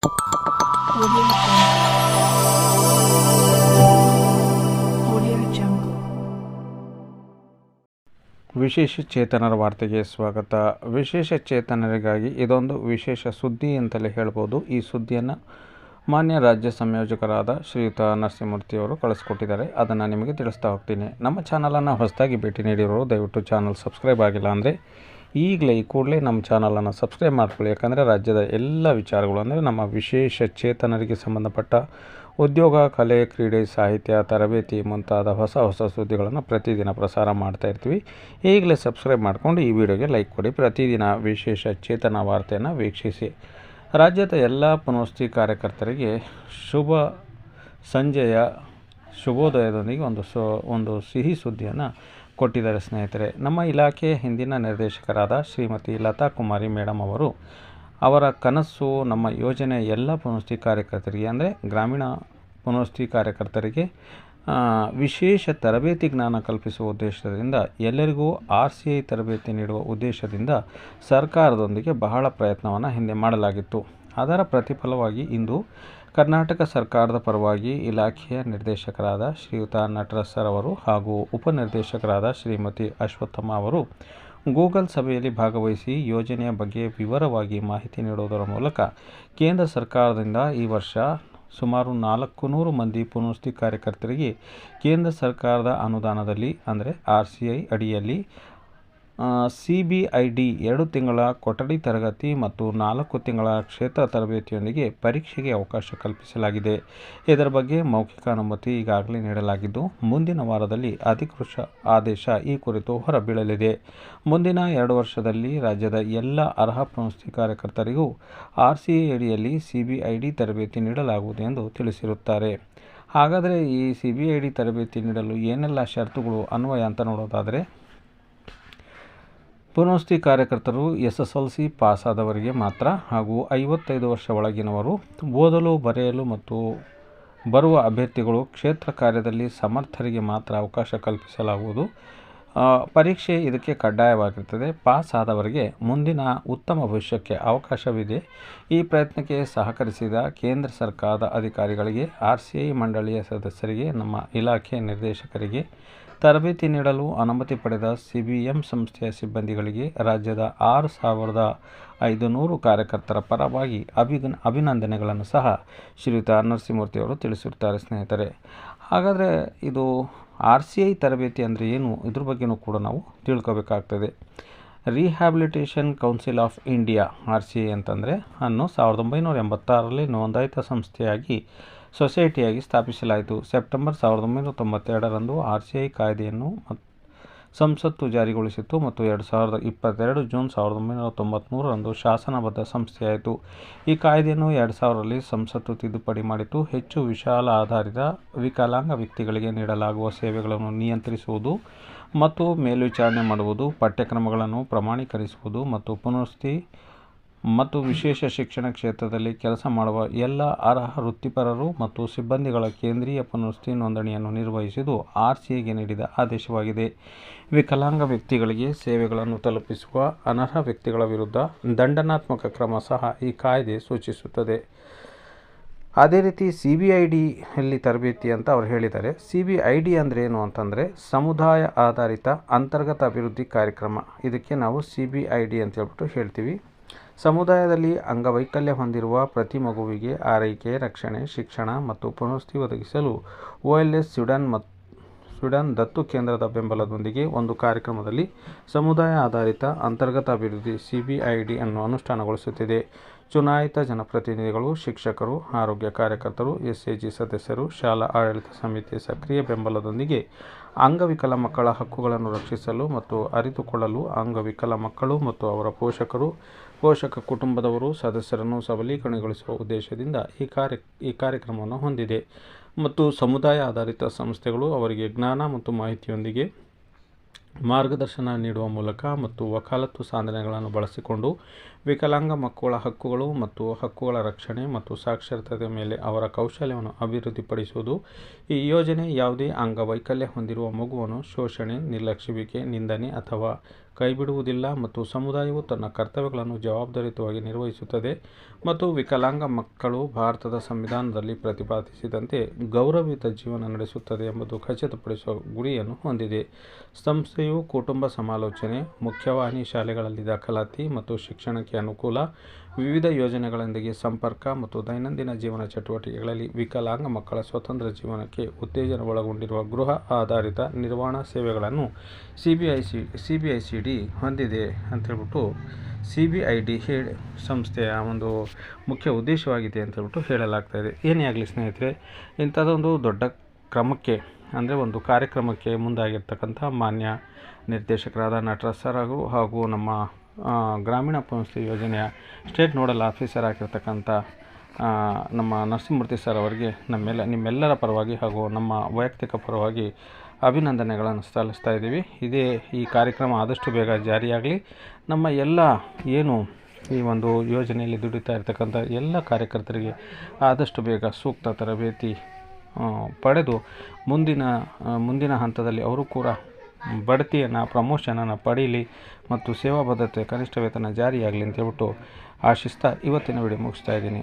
Audio Jungle. ವಿಶೇಷ ಚೇತನರ ವಾರ್ತೆಗೆ ಸ್ವಾಗತ. ವಿಶೇಷ ಚೇತನರಿಗಾಗಿ ಇದೊಂದು ವಿಶೇಷ ಸುದ್ದಿ ಅಂತಲೇ ಹೇಳ್ಬೋದು. ಈ ಸುದ್ದಿಯನ್ನು ಮಾನ್ಯ ರಾಜ್ಯ ಸಂಯೋಜಕರಾದ ಶ್ರೀಯುತ ನರಸಿಂಹಮೂರ್ತಿಯವರು ಕಳಿಸ್ಕೊಟ್ಟಿದ್ದಾರೆ. ಅದನ್ನು ನಿಮಗೆ ತಿಳಿಸ್ತಾ ಹೋಗ್ತೀನಿ. ನಮ್ಮ ಚಾನಲನ್ನು ಹೊಸದಾಗಿ ಭೇಟಿ ನೀಡಿರೋರು ದಯವಿಟ್ಟು ಚಾನಲ್ ಸಬ್ಸ್ಕ್ರೈಬ್ ಆಗಿಲ್ಲ ಅಂದರೆ ಈಗಲೇ ಈ ಕೂಡಲೇ ನಮ್ಮ ಚಾನಲನ್ನು ಸಬ್ಸ್ಕ್ರೈಬ್ ಮಾಡ್ಕೊಳ್ಳಿ. ಯಾಕಂದರೆ ರಾಜ್ಯದ ಎಲ್ಲ ವಿಚಾರಗಳು ಅಂದರೆ ನಮ್ಮ ವಿಶೇಷ ಚೇತನರಿಗೆ ಸಂಬಂಧಪಟ್ಟ ಉದ್ಯೋಗ, ಕಲೆ, ಕ್ರೀಡೆ, ಸಾಹಿತ್ಯ, ತರಬೇತಿ ಮುಂತಾದ ಹೊಸ ಸುದ್ದಿಗಳನ್ನು ಪ್ರತಿದಿನ ಪ್ರಸಾರ ಮಾಡ್ತಾ ಇರ್ತೀವಿ. ಈಗಲೇ ಸಬ್ಸ್ಕ್ರೈಬ್ ಮಾಡಿಕೊಂಡು ಈ ವಿಡಿಯೋಗೆ ಲೈಕ್ ಕೊಡಿ. ಪ್ರತಿದಿನ ವಿಶೇಷ ಚೇತನ ವಾರ್ತೆಯನ್ನು ವೀಕ್ಷಿಸಿ. ರಾಜ್ಯದ ಎಲ್ಲ ಪುನವಸತಿ ಕಾರ್ಯಕರ್ತರಿಗೆ ಶುಭ ಸಂಜೆಯ ಶುಭೋದಯದೊಂದಿಗೆ ಒಂದು ಸಿಹಿ ಸುದ್ದಿಯನ್ನು ಕೊಟ್ಟಿದ್ದಾರೆ ಸ್ನೇಹಿತರೆ. ನಮ್ಮ ಇಲಾಖೆಯ ಹಿಂದಿನ ನಿರ್ದೇಶಕರಾದ ಶ್ರೀಮತಿ ಲತಾ ಕುಮಾರಿ ಮೇಡಮ್ ಅವರ ಕನಸು ನಮ್ಮ ಯೋಜನೆ ಎಲ್ಲ ಪುನವಸತಿ ಕಾರ್ಯಕರ್ತರಿಗೆ ಅಂದರೆ ಗ್ರಾಮೀಣ ಪುನವಸತಿ ಕಾರ್ಯಕರ್ತರಿಗೆ ವಿಶೇಷ ತರಬೇತಿ ಜ್ಞಾನ ಕಲ್ಪಿಸುವ ಉದ್ದೇಶದಿಂದ ಎಲ್ಲರಿಗೂ RCI ತರಬೇತಿ ನೀಡುವ ಉದ್ದೇಶದಿಂದ ಸರ್ಕಾರದೊಂದಿಗೆ ಬಹಳ ಪ್ರಯತ್ನವನ್ನು ಹಿಂದೆ ಮಾಡಲಾಗಿತ್ತು. ಅದರ ಪ್ರತಿಫಲವಾಗಿ ಇಂದು ಕರ್ನಾಟಕ ಸರ್ಕಾರದ ಪರವಾಗಿ ಇಲಾಖೆಯ ನಿರ್ದೇಶಕರಾದ ಶ್ರೀಯುತ ನಟರಾಜ್ ಸರ್ ಅವರು ಹಾಗೂ ಉಪನಿರ್ದೇಶಕರಾದ ಶ್ರೀಮತಿ ಅಶ್ವತ್ಥಮ್ಮ ಅವರು ಗೂಗಲ್ ಸಭೆಯಲ್ಲಿ ಭಾಗವಹಿಸಿ ಯೋಜನೆಯ ಬಗ್ಗೆ ವಿವರವಾಗಿ ಮಾಹಿತಿ ನೀಡುವುದರ ಮೂಲಕ ಕೇಂದ್ರ ಸರ್ಕಾರದಿಂದ ಈ ವರ್ಷ ಸುಮಾರು 400 ಮಂದಿ ಪುನವಸತಿ ಕಾರ್ಯಕರ್ತರಿಗೆ ಕೇಂದ್ರ ಸರ್ಕಾರದ ಅನುದಾನದಲ್ಲಿ ಅಂದರೆ RCI ಅಡಿಯಲ್ಲಿ CBID 2 ತಿಂಗಳ ಕೊಠಡಿ ತರಗತಿ ಮತ್ತು 4 ತಿಂಗಳ ಕ್ಷೇತ್ರ ತರಬೇತಿಯೊಂದಿಗೆ ಪರೀಕ್ಷೆಗೆ ಅವಕಾಶ ಕಲ್ಪಿಸಲಾಗಿದೆ. ಇದರ ಬಗ್ಗೆ ಮೌಖಿಕ ಅನುಮತಿ ಈಗಾಗಲೇ ನೀಡಲಾಗಿದ್ದು ಮುಂದಿನ ವಾರದಲ್ಲಿ ಅಧಿಕೃತ ಆದೇಶ ಈ ಕುರಿತು ಹೊರಬೀಳಲಿದೆ. ಮುಂದಿನ 2 ವರ್ಷದಲ್ಲಿ ರಾಜ್ಯದ ಎಲ್ಲ ಅರ್ಹ ಪುನವಸತಿ ಕಾರ್ಯಕರ್ತರಿಗೂ RCI ಅಡಿಯಲ್ಲಿ CBID ತರಬೇತಿ ನೀಡಲಾಗುವುದು ಎಂದು ತಿಳಿಸಿರುತ್ತಾರೆ. ಹಾಗಾದರೆ ಈ CBID ತರಬೇತಿ ನೀಡಲು ಏನೆಲ್ಲ ಷರತ್ತುಗಳು ಅನ್ವಯ ಅಂತ ನೋಡೋದಾದರೆ, ಪುನವಸತಿ ಕಾರ್ಯಕರ್ತರು SSLC ಪಾಸ್ ಆದವರಿಗೆ ಮಾತ್ರ ಹಾಗೂ 55 ವರ್ಷ ಒಳಗಿನವರು, ಓದಲು ಬರೆಯಲು ಮತ್ತು ಬರುವ ಅಭ್ಯರ್ಥಿಗಳು, ಕ್ಷೇತ್ರ ಕಾರ್ಯದಲ್ಲಿ ಸಮರ್ಥರಿಗೆ ಮಾತ್ರ ಅವಕಾಶ ಕಲ್ಪಿಸಲಾಗುವುದು. ಪರೀಕ್ಷೆ ಇದಕ್ಕೆ ಕಡ್ಡಾಯವಾಗಿರುತ್ತದೆ. ಪಾಸ್ ಆದವರಿಗೆ ಮುಂದಿನ ಉತ್ತಮ ಭವಿಷ್ಯಕ್ಕೆ ಅವಕಾಶವಿದೆ. ಈ ಪ್ರಯತ್ನಕ್ಕೆ ಸಹಕರಿಸಿದ ಕೇಂದ್ರ ಸರ್ಕಾರದ ಅಧಿಕಾರಿಗಳಿಗೆ, RCI ಮಂಡಳಿಯ ಸದಸ್ಯರಿಗೆ, ನಮ್ಮ ಇಲಾಖೆ ನಿರ್ದೇಶಕರಿಗೆ, ತರಬೇತಿ ನೀಡಲು ಅನುಮತಿ ಪಡೆದ CBM ಸಂಸ್ಥೆಯ ಸಿಬ್ಬಂದಿಗಳಿಗೆ, ರಾಜ್ಯದ 6500 ಕಾರ್ಯಕರ್ತರ ಪರವಾಗಿ ಅಭಿನಂದನೆಗಳನ್ನು ಸಹ ಶ್ರೀಯುತ ನರಸಿಂಹಮೂರ್ತಿಯವರು ತಿಳಿಸಿರುತ್ತಾರೆ ಸ್ನೇಹಿತರೆ. ಹಾಗಾದರೆ ಇದು RCI ತರಬೇತಿ ಅಂದರೆ ಏನು, ಇದ್ರ ಬಗ್ಗೆಯೂ ಕೂಡ ನಾವು ತಿಳ್ಕೋಬೇಕಾಗ್ತದೆ. Rehabilitation council of India RCI ಅಂತಂದರೆ 1986ರಲ್ಲಿ ನೋಂದಾಯಿತ ಸಂಸ್ಥೆಯಾಗಿ ಸೊಸೈಟಿಯಾಗಿ ಸ್ಥಾಪಿಸಲಾಯಿತು. ಸೆಪ್ಟೆಂಬರ್ 1992ರಂದು RCI ಕಾಯ್ದೆಯನ್ನು ಸಂಸತ್ತು ಜಾರಿಗೊಳಿಸಿತು ಮತ್ತು 2022 ಜೂನ್ 1993ರಂದು ಶಾಸನಬದ್ಧ ಸಂಸ್ಥೆಯಾಯಿತು. ಈ ಕಾಯ್ದೆಯನ್ನು 2000ರಲ್ಲಿ ಸಂಸತ್ತು ತಿದ್ದುಪಡಿ ಮಾಡಿತು. ಹೆಚ್ಚು ವಿಶಾಲ ಆಧಾರಿತ ವಿಕಲಾಂಗ ವ್ಯಕ್ತಿಗಳಿಗೆ ನೀಡಲಾಗುವ ಸೇವೆಗಳನ್ನು ನಿಯಂತ್ರಿಸುವುದು ಮತ್ತು ಮೇಲ್ವಿಚಾರಣೆ ಮಾಡುವುದು, ಪಠ್ಯಕ್ರಮಗಳನ್ನು ಪ್ರಮಾಣೀಕರಿಸುವುದು ಮತ್ತು ಪುನವಸತಿ ಮತ್ತು ವಿಶೇಷ ಶಿಕ್ಷಣ ಕ್ಷೇತ್ರದಲ್ಲಿ ಕೆಲಸ ಮಾಡುವ ಎಲ್ಲ ಅರ್ಹ ವೃತ್ತಿಪರರು ಮತ್ತು ಸಿಬ್ಬಂದಿಗಳ ಕೇಂದ್ರೀಯ ಪುನವಸತಿ ನೋಂದಣಿಯನ್ನು ನಿರ್ವಹಿಸುವುದು RCIಗೆ ನೀಡಿದ ಆದೇಶವಾಗಿದೆ. ವಿಕಲಾಂಗ ವ್ಯಕ್ತಿಗಳಿಗೆ ಸೇವೆಗಳನ್ನು ತಲುಪಿಸುವ ಅನರ್ಹ ವ್ಯಕ್ತಿಗಳ ವಿರುದ್ಧ ದಂಡನಾತ್ಮಕ ಕ್ರಮ ಸಹ ಈ ಕಾಯ್ದೆ ಸೂಚಿಸುತ್ತದೆ. ಅದೇ ರೀತಿ CBIDಯಲ್ಲಿ ತರಬೇತಿ ಅಂತ ಅವರು ಹೇಳಿದ್ದಾರೆ. CBID ಅಂದರೆ ಏನು ಅಂತಂದರೆ ಸಮುದಾಯ ಆಧಾರಿತ ಅಂತರ್ಗತ ಅಭಿವೃದ್ಧಿ ಕಾರ್ಯಕ್ರಮ. ಇದಕ್ಕೆ ನಾವು CBID ಅಂತ ಹೇಳ್ಬಿಟ್ಟು ಹೇಳ್ತೀವಿ. ಸಮುದಾಯದಲ್ಲಿ ಅಂಗವೈಕಲ್ಯ ಹೊಂದಿರುವ ಪ್ರತಿ ಮಗುವಿಗೆ ಆರೈಕೆ, ರಕ್ಷಣೆ, ಶಿಕ್ಷಣ ಮತ್ತು ಪುನವಸತಿ ಒದಗಿಸಲು OLS ಸ್ವೀಡನ್ ದತ್ತು ಕೇಂದ್ರದ ಬೆಂಬಲದೊಂದಿಗೆ ಒಂದು ಕಾರ್ಯಕ್ರಮದಲ್ಲಿ ಸಮುದಾಯ ಆಧಾರಿತ ಅಂತರ್ಗತ ಅಭಿವೃದ್ಧಿ CBID ಅನ್ನು ಅನುಷ್ಠಾನಗೊಳಿಸುತ್ತಿದೆ. ಚುನಾಯಿತ ಜನಪ್ರತಿನಿಧಿಗಳು, ಶಿಕ್ಷಕರು, ಆರೋಗ್ಯ ಕಾರ್ಯಕರ್ತರು, SAG ಸದಸ್ಯರು, ಶಾಲಾ ಆಡಳಿತ ಸಮಿತಿಯ ಸಕ್ರಿಯ ಬೆಂಬಲದೊಂದಿಗೆ ಅಂಗವಿಕಲ ಮಕ್ಕಳ ಹಕ್ಕುಗಳನ್ನು ರಕ್ಷಿಸಲು ಮತ್ತು ಅರಿತುಕೊಳ್ಳಲು ಅಂಗವಿಕಲ ಮಕ್ಕಳು ಮತ್ತು ಅವರ ಪೋಷಕ ಕುಟುಂಬದವರು ಸದಸ್ಯರನ್ನು ಸಬಲೀಕರಣಗೊಳಿಸುವ ಉದ್ದೇಶದಿಂದ ಈ ಕಾರ್ಯಕ್ರಮವನ್ನು ಹೊಂದಿದೆ ಮತ್ತು ಸಮುದಾಯ ಆಧಾರಿತ ಸಂಸ್ಥೆಗಳು ಅವರಿಗೆ ಜ್ಞಾನ ಮತ್ತು ಮಾಹಿತಿಯೊಂದಿಗೆ ಮಾರ್ಗದರ್ಶನ ನೀಡುವ ಮೂಲಕ ಮತ್ತು ವಕಾಲತ್ತು ಸಾಧನೆಗಳನ್ನು ಬಳಸಿಕೊಂಡು ವಿಕಲಾಂಗ ಮಕ್ಕಳ ಹಕ್ಕುಗಳು ಮತ್ತು ಹಕ್ಕುಗಳ ರಕ್ಷಣೆ ಮತ್ತು ಸಾಕ್ಷರತೆಯ ಮೇಲೆ ಅವರ ಕೌಶಲ್ಯವನ್ನು ಅಭಿವೃದ್ಧಿಪಡಿಸುವುದು. ಈ ಯೋಜನೆ ಯಾವುದೇ ಅಂಗವೈಕಲ್ಯ ಹೊಂದಿರುವ ಮಗುವನ್ನು ಶೋಷಣೆ, ನಿರ್ಲಕ್ಷಿಸುವಿಕೆ, ನಿಂದನೆ ಅಥವಾ ಕೈಬಿಡುವುದಿಲ್ಲ ಮತ್ತು ಸಮುದಾಯವು ತನ್ನ ಕರ್ತವ್ಯಗಳನ್ನು ಜವಾಬ್ದಾರಿಯುತವಾಗಿ ನಿರ್ವಹಿಸುತ್ತದೆ ಮತ್ತು ವಿಕಲಾಂಗ ಮಕ್ಕಳು ಭಾರತದ ಸಂವಿಧಾನದಲ್ಲಿ ಪ್ರತಿಪಾದಿಸಿದಂತೆ ಗೌರವಯುತ ಜೀವನ ನಡೆಸುತ್ತದೆ ಎಂಬುದು ಖಚಿತಪಡಿಸುವ ಗುರಿಯನ್ನು ಹೊಂದಿದೆ. ಸಂಸ್ಥೆಯು ಕುಟುಂಬ ಸಮಾಲೋಚನೆ, ಮುಖ್ಯವಾಹಿನಿ ಶಾಲೆಗಳಲ್ಲಿ ದಾಖಲಾತಿ ಮತ್ತು ಶಿಕ್ಷಣಕ್ಕೆ ಅನುಕೂಲ, ವಿವಿಧ ಯೋಜನೆಗಳೊಂದಿಗೆ ಸಂಪರ್ಕ ಮತ್ತು ದೈನಂದಿನ ಜೀವನ ಚಟುವಟಿಕೆಗಳಲ್ಲಿ ವಿಕಲಾಂಗ ಮಕ್ಕಳ ಸ್ವತಂತ್ರ ಜೀವನಕ್ಕೆ ಉತ್ತೇಜನ ಒಳಗೊಂಡಿರುವ ಗೃಹ ಆಧಾರಿತ ನಿರ್ವಹಣಾ ಸೇವೆಗಳನ್ನು CBICD ಹೊಂದಿದೆ ಅಂತೇಳ್ಬಿಟ್ಟು CBID ಸಂಸ್ಥೆಯ ಒಂದು ಮುಖ್ಯ ಉದ್ದೇಶವಾಗಿದೆ ಅಂತೇಳ್ಬಿಟ್ಟು ಹೇಳಲಾಗ್ತಾಯಿದೆ. ಏನೇ ಆಗಲಿ ಸ್ನೇಹಿತರೆ, ಇಂಥದ್ದೊಂದು ದೊಡ್ಡ ಕ್ರಮಕ್ಕೆ ಅಂದರೆ ಒಂದು ಕಾರ್ಯಕ್ರಮಕ್ಕೆ ಮುಂದಾಗಿರ್ತಕ್ಕಂಥ ಮಾನ್ಯ ನಿರ್ದೇಶಕರಾದ ನಟರಾಜ್ ಸರ್ ಹಾಗೂ ನಮ್ಮ ಗ್ರಾಮೀಣ ಪಂಚಾಯತ್ ಯೋಜನೆಯ ಸ್ಟೇಟ್ ನೋಡಲ್ ಆಫೀಸರ್ ಆಗಿರ್ತಕ್ಕಂಥ ನಮ್ಮ ನರಸಿಂಹಮೂರ್ತಿ ಸರ್ ಅವರಿಗೆ ನಿಮ್ಮೆಲ್ಲರ ಪರವಾಗಿ ಹಾಗೂ ನಮ್ಮ ವೈಯಕ್ತಿಕ ಪರವಾಗಿ ಅಭಿನಂದನೆಗಳನ್ನು ಸಲ್ಲಿಸ್ತಾ ಇದ್ದೀವಿ. ಈ ಕಾರ್ಯಕ್ರಮ ಆದಷ್ಟು ಬೇಗ ಜಾರಿಯಾಗಲಿ. ನಮ್ಮ ಎಲ್ಲ ಏನು ಈ ಒಂದು ಯೋಜನೆಯಲ್ಲಿ ದುಡಿತಾ ಇರ್ತಕ್ಕಂಥ ಎಲ್ಲ ಕಾರ್ಯಕರ್ತರಿಗೆ ಆದಷ್ಟು ಬೇಗ ಸೂಕ್ತ ತರಬೇತಿ ಪಡೆದು ಮುಂದಿನ ಹಂತದಲ್ಲಿ ಅವರು ಕೂಡ ಬಡ್ತಿಯನ್ನು ಪ್ರಮೋಷನನ್ನು ಪಡೀಲಿ ಮತ್ತು ಸೇವಾ ಭದ್ರತೆ ಕನಿಷ್ಠ ವೇತನ ಜಾರಿಯಾಗಲಿ ಅಂತ ಹೇಳ್ಬಿಟ್ಟು ಆಶಿಸ್ತಾ ಇವತ್ತಿನ ವಿಡಿಯೋ ಮುಗಿಸ್ತಾ ಇದ್ದೀನಿ.